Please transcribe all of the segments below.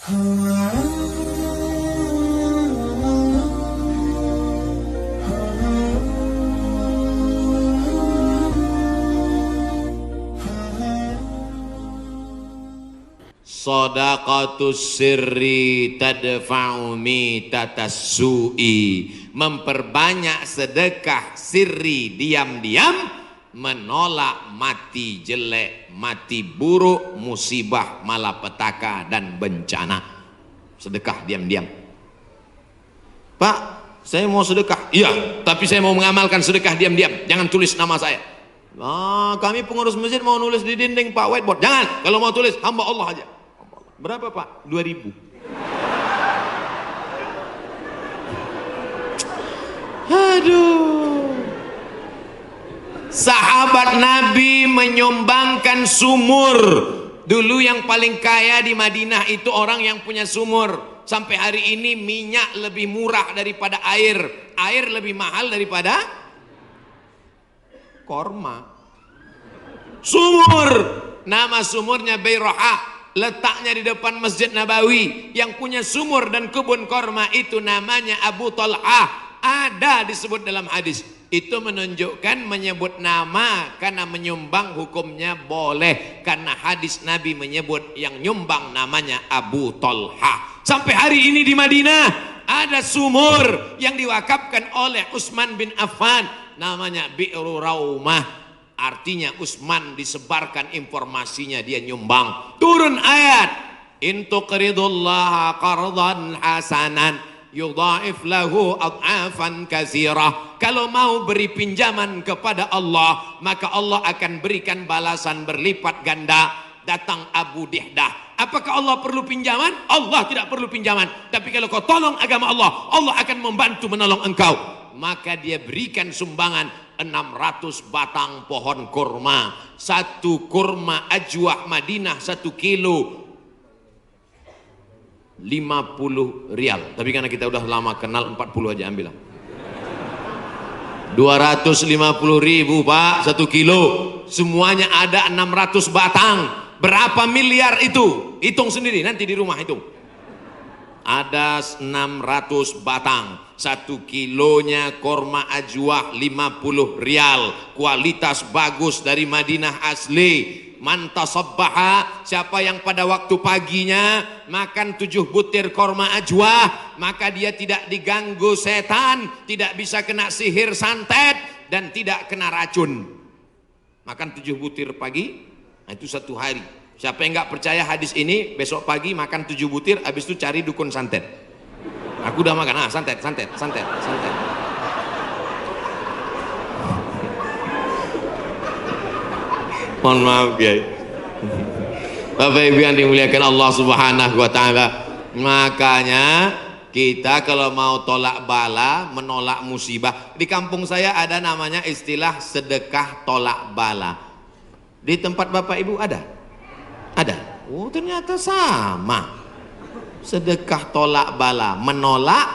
Shadaqatus sirri tadfa'u mitatas su'i. Memperbanyak sedekah sirri diam-diam menolak mati jelek, mati buruk, musibah, malapetaka dan bencana. Sedekah diam-diam. Pak, saya mau sedekah. Iya, tapi saya mau mengamalkan sedekah diam-diam. Jangan tulis nama saya. Kami pengurus masjid mau nulis di dinding Pak whiteboard. Jangan. Kalau mau tulis hamba Allah aja. Berapa Pak? 2.000. Aduh. Sahabat Nabi menyumbangkan sumur. Dulu yang paling kaya di Madinah itu orang yang punya sumur. Sampai hari ini minyak lebih murah daripada air. Air lebih mahal daripada korma. Sumur. Nama sumurnya Bayroha. Letaknya di depan Masjid Nabawi. Yang punya sumur dan kebun korma itu namanya Abu Talhah. Ada disebut dalam hadis. Itu menunjukkan menyebut nama karena menyumbang hukumnya boleh. Karena hadis Nabi menyebut yang nyumbang namanya Abu Talhah. Sampai hari ini di Madinah ada sumur yang diwakafkan oleh Utsman bin Affan. Namanya Bi'ru Raumah. Artinya Utsman disebarkan informasinya, dia nyumbang. Turun ayat, in tuqridullaha qardan hasanan yudha'if lahu ad'afan katsirah. Kalau mau beri pinjaman kepada Allah, maka Allah akan berikan balasan berlipat ganda. Datang Abu Dihdah. Apakah Allah perlu pinjaman? Allah tidak perlu pinjaman. Tapi kalau kau tolong agama Allah, Allah akan membantu menolong engkau. Maka dia berikan sumbangan 600 batang pohon kurma. Satu kurma ajwah Madinah 1 kilo 50 rial. Tapi karena kita udah lama kenal 40 aja ambil. 250.000 Pak 1 kilo. Semuanya ada 600 batang. Berapa miliar itu? Hitung sendiri nanti di rumah hitung. Ada 600 batang. 1 kilonya korma ajwah 50 rial. Kualitas bagus dari Madinah asli. Man tasabbaha, siapa yang pada waktu paginya makan 7 butir korma ajwah, maka dia tidak diganggu setan, tidak bisa kena sihir santet, dan tidak kena racun. Makan 7 butir pagi, nah itu 1 hari. Siapa yang nggak percaya hadis ini, besok pagi makan 7 butir, habis itu cari dukun santet. Aku udah makan, santet. Mohon maaf ya. Bapak Ibu yang dimuliakan Allah Subhanahu wa taala. Makanya kita kalau mau tolak bala, menolak musibah. Di kampung saya ada namanya istilah sedekah tolak bala. Di tempat Bapak Ibu ada? Ada. Oh, ternyata sama. Sedekah tolak bala, menolak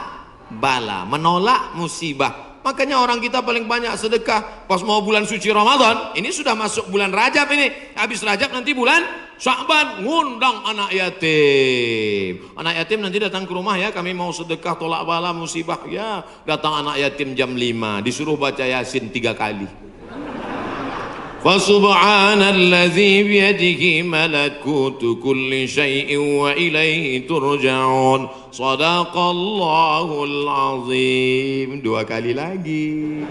bala, menolak musibah. Makanya orang kita paling banyak sedekah pas mau bulan suci Ramadan. Ini sudah masuk bulan Rajab ini. Habis Rajab nanti bulan Sya'ban, ngundang anak yatim. Anak yatim nanti datang ke rumah ya, kami mau sedekah tolak bala musibah. Ya, datang anak yatim jam 5, disuruh baca Yasin 3 kali. Fasubhanalladzi biyadihi malakutu kulli syai'in wa ilaihi turja'un. Shadaqallahul azim. 2 kali lagi.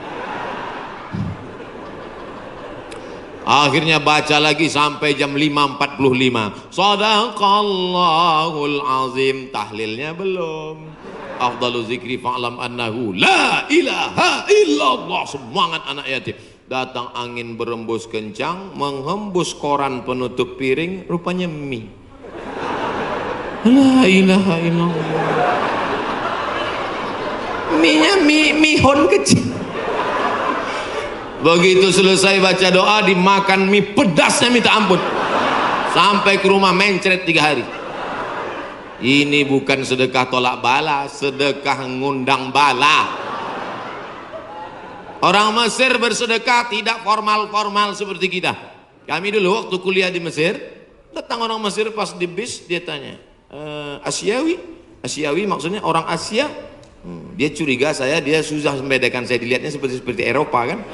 Akhirnya baca lagi sampai jam 5.45. Shadaqallahul azim. Tahlilnya belum. Afdalu zikri fa'lam annahu la ilaha illallah. Semangat anak yatim. Datang angin berembus kencang, menghembus koran penutup piring, rupanya mie. La ilaha illallah. Mie-nya mihon kecil. Begitu selesai baca doa, dimakan mie pedasnya minta ampun. Sampai ke rumah mencret 3 hari. Ini bukan sedekah tolak bala, sedekah ngundang bala. Orang Mesir bersedekah tidak formal-formal seperti kita. Kami dulu waktu kuliah di Mesir, datang orang Mesir pas di bis, dia tanya, Asiawi. Asiawi maksudnya orang Asia. Dia curiga dia susah membedakan, saya dilihatnya seperti Eropa kan.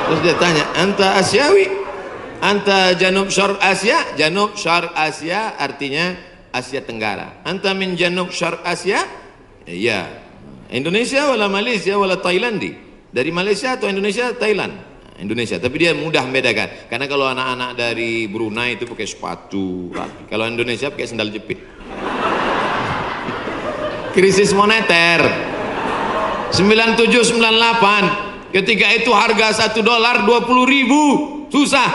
Terus dia tanya, anta Asiawi, anta Janub Syarq Asia. Janub Syarq Asia artinya Asia Tenggara. Anta min Janub Syarq Asia? Iya. Indonesia wala Malaysia wala Thailandi. Dari Malaysia atau Indonesia? Thailand. Indonesia, tapi dia mudah membedakan karena kalau anak-anak dari Brunei itu pakai sepatu rapi, kalau Indonesia pakai sandal jepit. Krisis moneter 97-98, ketika itu harga $1 $20.000, susah,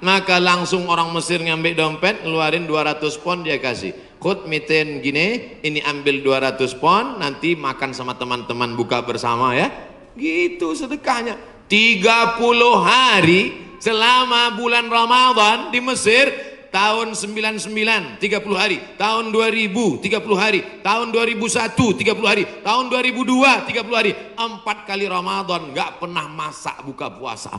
maka langsung orang Mesir ngambil dompet, ngeluarin 200 pon, dia kasih khud miten gini, ini ambil 200 pon, nanti makan sama teman-teman, buka bersama ya, gitu sedekahnya. 30 hari selama bulan Ramadan di Mesir, tahun 99 30 hari, tahun 2000 30 hari, tahun 2001 30 hari, tahun 2002 30 hari, 4 kali Ramadan nggak pernah masak buka puasa.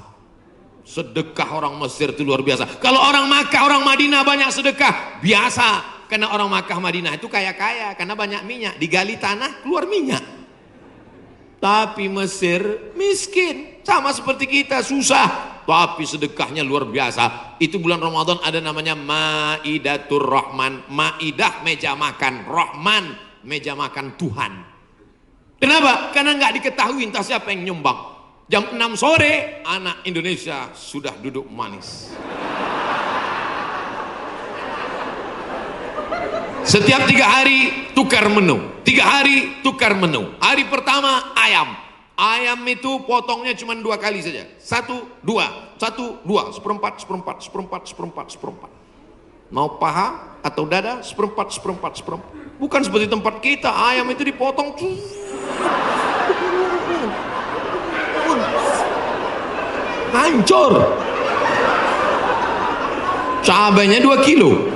Sedekah orang Mesir itu luar biasa. Kalau orang Makkah, orang Madinah banyak sedekah biasa, karena orang Makkah Madinah itu kaya-kaya karena banyak minyak, digali tanah keluar minyak. Tapi Mesir miskin, sama seperti kita, susah, tapi sedekahnya luar biasa. Itu bulan Ramadan ada namanya Maidatur Rahman. Maidah meja makan, Rahman meja makan Tuhan. Kenapa? Karena nggak diketahui entah siapa yang nyumbang. Jam 6 sore anak Indonesia sudah duduk manis. Setiap 3 hari tukar menu, 3 hari tukar menu. Hari pertama ayam. Ayam itu potongnya cuma 2 kali saja. 1, 2, 1, 2, seperempat. Mau paha atau dada, seperempat. Bukan seperti tempat kita, ayam itu dipotong. Hancur. Cabainya 2 kilo.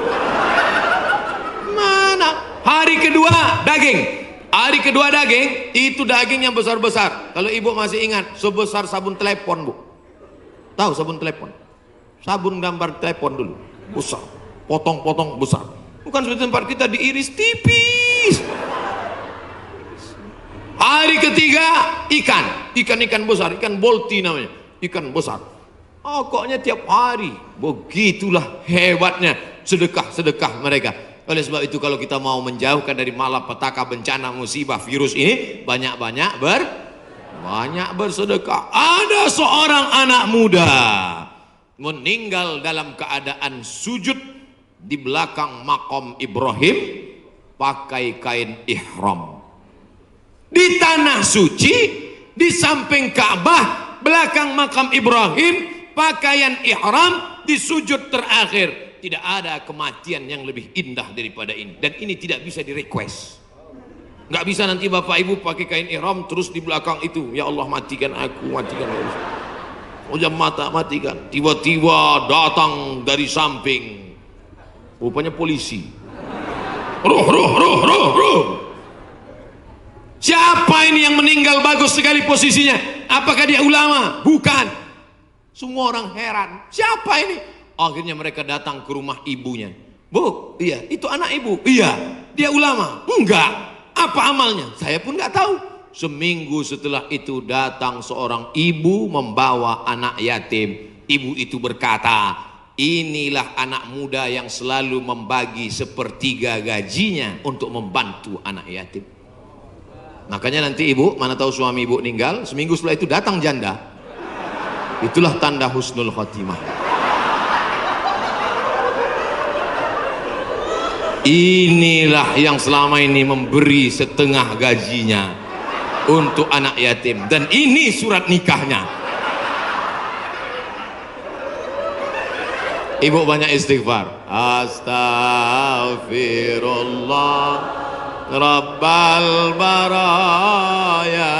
Hari kedua daging. Hari kedua daging, itu daging yang besar-besar. Kalau ibu masih ingat, sebesar sabun telepon, Bu. Tahu sabun telepon? Sabun gambar telepon dulu. Besar. Potong-potong besar. Bukan seperti tempat kita diiris tipis. Hari ketiga ikan. Ikan besar, ikan bolti namanya. Ikan besar. Pokoknya tiap hari. Begitulah hebatnya sedekah-sedekah mereka. Oleh sebab itu kalau kita mau menjauhkan dari malapetaka, bencana, musibah, virus ini, banyak-banyak bersedekah. Ada seorang anak muda meninggal dalam keadaan sujud di belakang makam Ibrahim pakai kain ihram. Di tanah suci, di samping Ka'bah, belakang makam Ibrahim, pakaian ihram di sujud terakhir. Tidak ada kematian yang lebih indah daripada ini. Dan ini tidak bisa di request. Nggak bisa nanti bapak ibu pakai kain ihram terus di belakang itu, ya Allah matikan aku, matikan aku. Ujam mata matikan. Tiba-tiba datang dari samping, rupanya polisi. Ruh. Siapa ini yang meninggal bagus sekali posisinya? Apakah dia ulama? Bukan. Semua orang heran. Siapa ini? Akhirnya mereka datang ke rumah ibunya. Bu, iya, itu anak ibu. Iya, dia ulama. Enggak. Apa amalnya? Saya pun enggak tahu. Seminggu setelah itu datang seorang ibu membawa anak yatim. Ibu itu berkata, inilah anak muda yang selalu membagi 1/3 gajinya untuk membantu anak yatim. Makanya nanti ibu, mana tahu suami ibu meninggal, seminggu setelah itu datang janda. Itulah tanda husnul khotimah. Inilah yang selama ini memberi setengah gajinya untuk anak yatim, dan ini surat nikahnya. Ibu banyak istighfar. Astaghfirullah Rabbal baraya,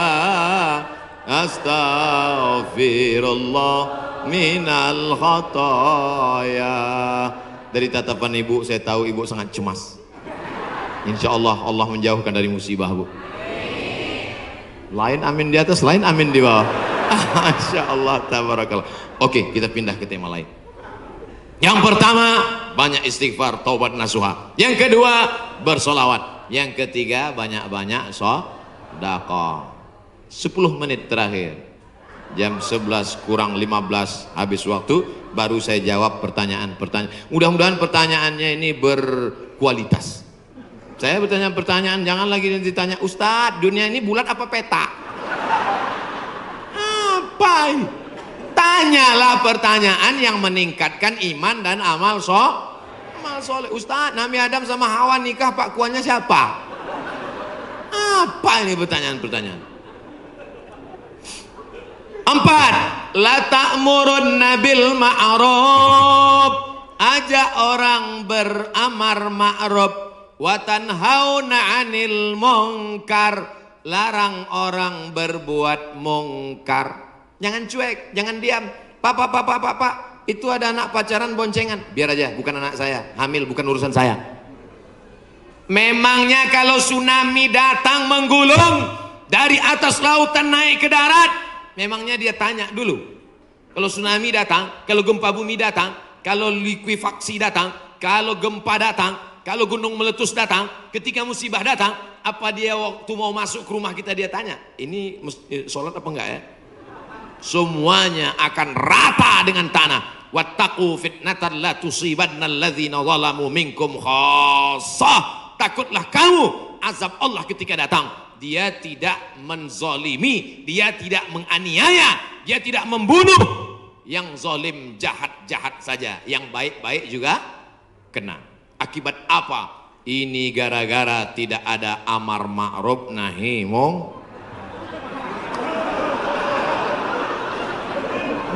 astaghfirullah minal khataya. Dari tatapan ibu saya tahu ibu sangat cemas. Insya Allah Allah menjauhkan dari musibah, Bu. Lain amin di atas, lain amin di bawah. Masya Allah, tabarakallah. Oke, kita pindah ke tema lain. Yang pertama, banyak istighfar, taubat nasuha. Yang kedua, bersolawat. Yang ketiga, banyak-banyak sedekah. 10 menit terakhir, jam 11 kurang 15 habis waktu, baru saya jawab pertanyaan-pertanyaan. Mudah-mudahan pertanyaannya ini berkualitas. Saya bertanya pertanyaan, jangan lagi ditanya, Ustadz, dunia ini bulat apa peta? Apa ini? Tanyalah pertanyaan yang meningkatkan iman dan amal soleh. Ustadz, Nabi Adam sama Hawa nikah, pak kuannya siapa? Apa ini pertanyaan-pertanyaan? 4. La ta'murunna bil ma'ruf, ajak orang beramar ma'ruf, wa tanhauna 'anil munkar, larang orang berbuat mungkar. Jangan cuek, jangan diam. Pak, itu ada anak pacaran boncengan. Biar aja, bukan anak saya. Hamil bukan urusan saya. Memangnya kalau tsunami datang menggulung dari atas lautan naik ke darat, memangnya dia tanya dulu. Kalau tsunami datang, kalau gempa bumi datang, kalau likuifaksi datang, kalau gempa datang, kalau gunung meletus datang, ketika musibah datang, apa dia waktu mau masuk ke rumah kita dia tanya, ini sholat apa enggak ya? Semuanya akan rata dengan tanah. Wattaqu fitnatan la tusibanna alladzina zalamu minkum khassah. Takutlah kamu azab Allah ketika datang. Dia tidak menzalimi, dia tidak menganiaya, dia tidak membunuh. Yang zalim jahat-jahat saja, yang baik-baik juga kena. Akibat apa? Ini gara-gara tidak ada amar ma'ruf nahi munkar.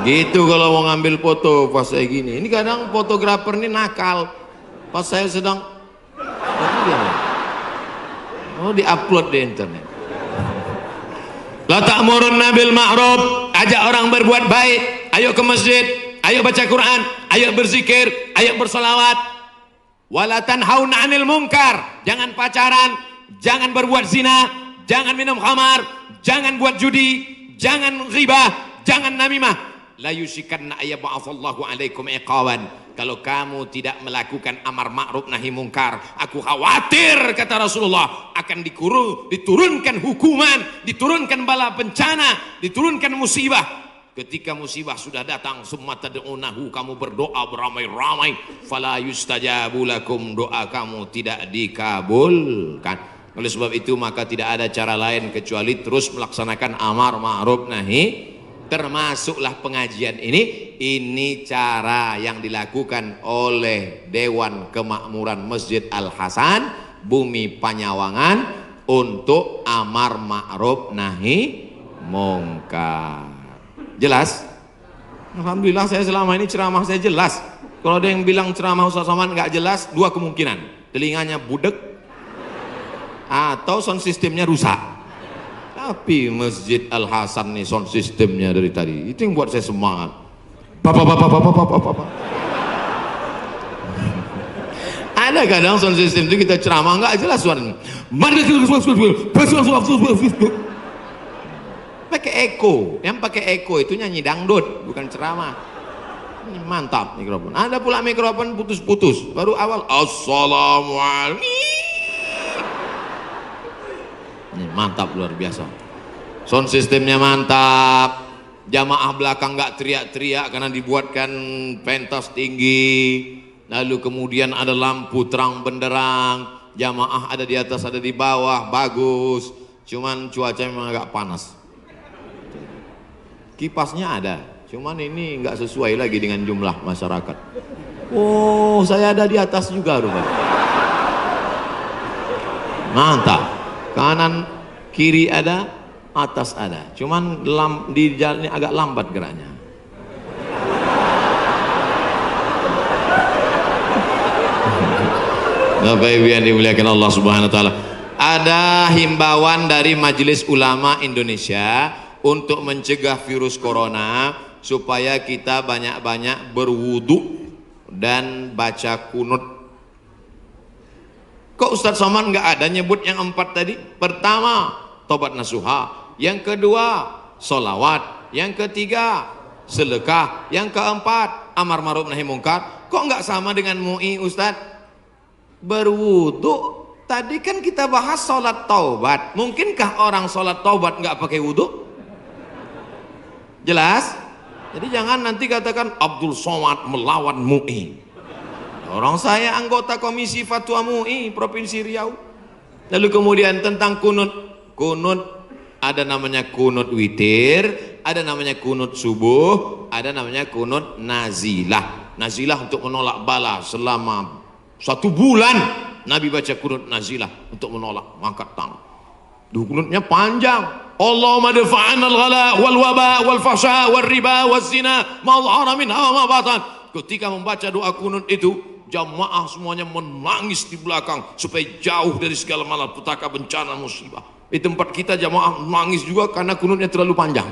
Gitu kalau mau ngambil foto pas saya gini. Ini kadang fotografer ini nakal. Pas saya sedang diupload di internet. La ta'murunna bil ma'ruf, ajak orang berbuat baik. Ayo ke masjid, ayo baca Quran, ayo berzikir, ayo bersolawat. Wala tanhauna 'anil munkar, jangan pacaran, jangan berbuat zina, jangan minum khamar, jangan buat judi, jangan ghibah, jangan namimah. La yusikanna ayyab'atsallahu 'alaikum iqawan. Kalau kamu tidak melakukan amar ma'ruf nahi mungkar, aku khawatir, kata Rasulullah, akan diturunkan hukuman, diturunkan bala bencana, diturunkan musibah. Ketika musibah sudah datang, summa tad'unahu, kamu berdoa beramai-ramai, fala yustajabu lakum, doa kamu tidak dikabulkan. Oleh sebab itu maka tidak ada cara lain kecuali terus melaksanakan amar ma'ruf nahi. Termasuklah pengajian ini cara yang dilakukan oleh Dewan Kemakmuran Masjid Al-Hasan Bumi Panyawangan untuk amar ma'ruf nahi mungkar. Jelas? Alhamdulillah saya selama ini ceramah saya jelas. Kalau ada yang bilang ceramah Ustaz Somad nggak jelas, dua kemungkinan: telinganya budek atau sound sistemnya rusak. Tapi Masjid Al-Hasan nih sound sistemnya dari tadi, itu yang buat saya semangat. Bapak. Ada kadang sound system itu kita ceramah nggak jelas suaranya. Pakai echo, yang pakai echo itu nyanyi dangdut, bukan ceramah. Ini mantap mikrofon. Ada pula mikrofon putus-putus. Baru awal assalamualaikum. Ini mantap, luar biasa. Sound sistemnya mantap. Jamaah belakang nggak teriak-teriak karena dibuatkan pentas tinggi. Lalu kemudian ada lampu terang benderang. Jamaah ada di atas, ada di bawah, bagus. Cuman cuaca memang agak panas. Kipasnya ada, cuman ini nggak sesuai lagi dengan jumlah masyarakat. Oh, saya ada di atas juga rupanya. Mantap. Kanan kiri ada, atas ada, cuman di jalan ini agak lambat geraknya. Bapak Ibu yang dimuliakan Allah Subhanahu wa taala, ada himbauan dari Majelis Ulama Indonesia untuk mencegah virus corona supaya kita banyak-banyak berwudu dan baca kunut. Kok Ustadz Somad nggak ada nyebut yang 4 tadi? Pertama, tobat nasuha. Yang kedua, solawat. Yang ketiga, sedekah. Yang keempat, amar ma'ruf nahi mungkar. Kok kok nggak sama dengan MUI Ustadz? Berwudu. Tadi kan kita bahas sholat taubat. Mungkinkah orang sholat taubat nggak pakai wudu? Jelas? Jadi jangan nanti katakan Abdul Somad melawan MUI. Orang saya anggota komisi fatwa MUI Provinsi Riau. Lalu kemudian tentang kunut. Kunut ada namanya kunut witir, ada namanya kunut subuh, ada namanya kunut nazilah. Nazilah untuk menolak bala selama 1 bulan. Nabi baca kunut nazilah untuk menolak angkat tangan. Kunutnya panjang. Allahumma dafa'an al-ghala wal waba wal fahsya wal riba wal zina ma dhahara minha wa ma batan. Ketika membaca doa kunut itu, jamaah semuanya menangis di belakang supaya jauh dari segala malapetaka, bencana, musibah. Di tempat kita jamaah menangis juga karena kunutnya terlalu panjang.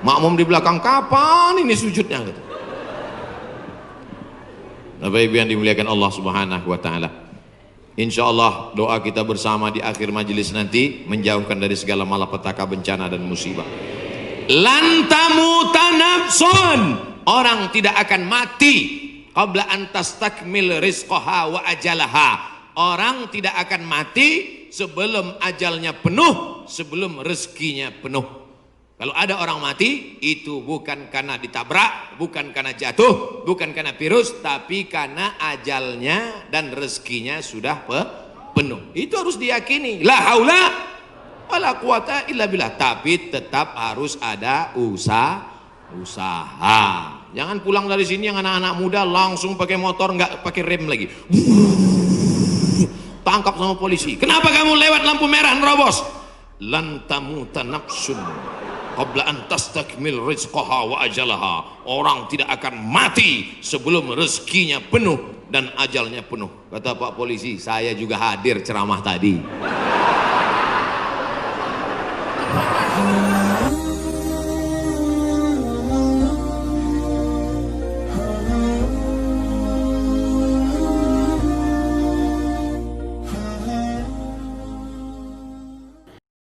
Makmum di belakang, kapan ini sujudnya gitu. Bapak Ibu yang dimuliakan Allah Subhanahu wa taala. Insyaallah doa kita bersama di akhir majelis nanti menjauhkan dari segala malapetaka, bencana dan musibah. Lan tamuta nafsun, orang tidak akan mati qabla an tastakmil rizqaha wa ajalaha. Orang tidak akan mati sebelum ajalnya penuh, sebelum rezekinya penuh. Kalau ada orang mati, itu bukan karena ditabrak, bukan karena jatuh, bukan karena virus, tapi karena ajalnya dan rezekinya sudah penuh. Itu harus diyakini. La haula wala quwata illa billah. Tapi tetap harus ada usaha. Jangan pulang dari sini yang anak-anak muda langsung pakai motor, nggak pakai rem lagi. Tangkap sama polisi. Kenapa kamu lewat lampu merah nerobos? Lan tamuta nafsun qabla an tastakmil rizqaha wa ajalaha. Orang tidak akan mati sebelum rezekinya penuh dan ajalnya penuh. Kata Pak Polisi, saya juga hadir ceramah tadi.